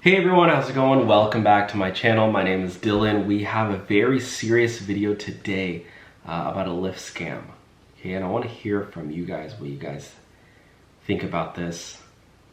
Hey everyone, how's it going? Welcome back to my channel. My name is Dylan. We have a very serious video today about a Lyft scam. Okay, and I want to hear from you guys what you guys think about this.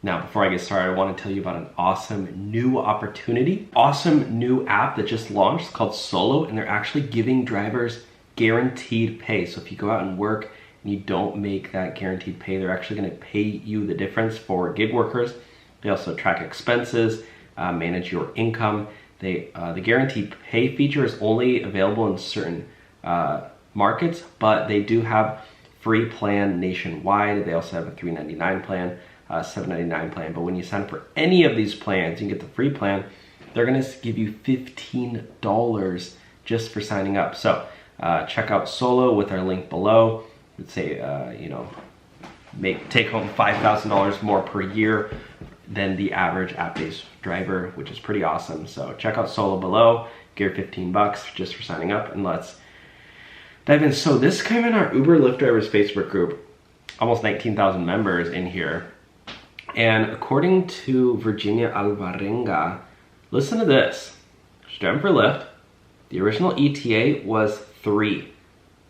Now, before I get started, I want to tell you about an awesome new opportunity, awesome new app that just launched. It's called Solo, and they're actually giving drivers guaranteed pay. So if you go out and work and you don't make that guaranteed pay, they're actually going to pay you the difference for gig workers. They also track expenses, manage your income. The guaranteed pay feature is only available in certain markets, but they do have free plan nationwide. They also have a $3.99 plan, $7.99 plan. But when you sign up for any of these plans, you can get the free plan. They're gonna give you $15 just for signing up. So check out Solo with our link below. Let's say take home $5,000 more per year than the average app-based driver, which is pretty awesome. So check out Solo below, get 15 bucks just for signing up, and let's dive in. So this came in our Uber Lyft drivers Facebook group, almost 19,000 members in here. And according to Virginia Alvarenga, listen to this. She's driving for Lyft. The original ETA was 3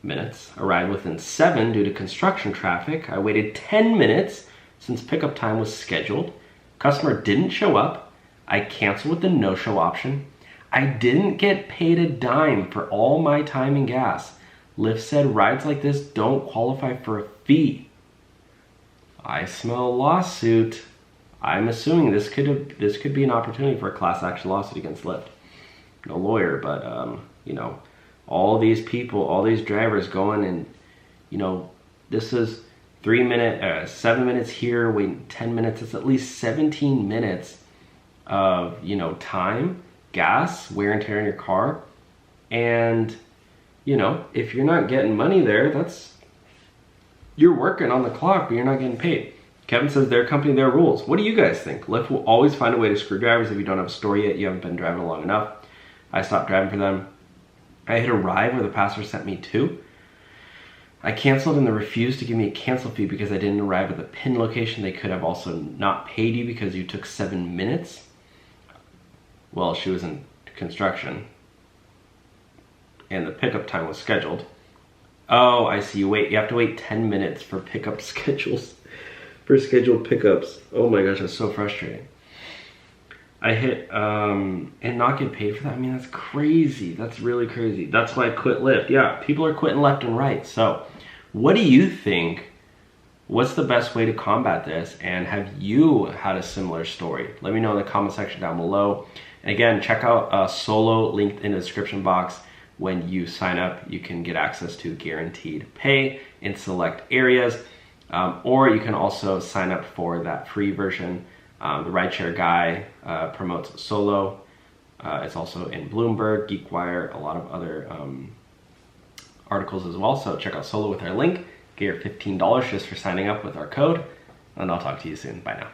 minutes. Arrived within 7 due to construction traffic. I waited 10 minutes since pickup time was scheduled. Customer didn't show up. I canceled with the no-show option. I didn't get paid a dime for all my time and gas. Lyft said rides like this don't qualify for a fee. I smell a lawsuit. I'm assuming this could be an opportunity for a class action lawsuit against Lyft. No lawyer, but all these people, all these drivers going and this is 7 minutes here, waiting 10 minutes. It's at least 17 minutes of time, gas, wear and tear in your car. And if you're not getting money there, you're working on the clock, but you're not getting paid. Kevin says their company, their rules. What do you guys think? Lyft will always find a way to screw drivers. If you don't have a story yet, you haven't been driving long enough. I stopped driving for them. I hit a ride where the passenger sent me to. I canceled and they refused to give me a cancel fee because I didn't arrive at the pin location. They could have also not paid you because you took 7 minutes. Well, she was in construction and the pickup time was scheduled. Oh, I see. You have to wait 10 minutes for pickup schedules, for scheduled pickups. Oh my gosh, that's so frustrating. I hit and not get paid for that. I mean, that's crazy. That's really crazy. That's why I quit Lyft. Yeah, people are quitting left and right. So what do you think? What's the best way to combat this? And have you had a similar story? Let me know in the comment section down below. And again, check out Solo, linked in the description box. When you sign up, you can get access to guaranteed pay in select areas. Or you can also sign up for that free version. The Rideshare Guy promotes Solo. It's also in Bloomberg, GeekWire, a lot of other articles as well. So check out Solo with our link. Get your $15 just for signing up with our code. And I'll talk to you soon. Bye now.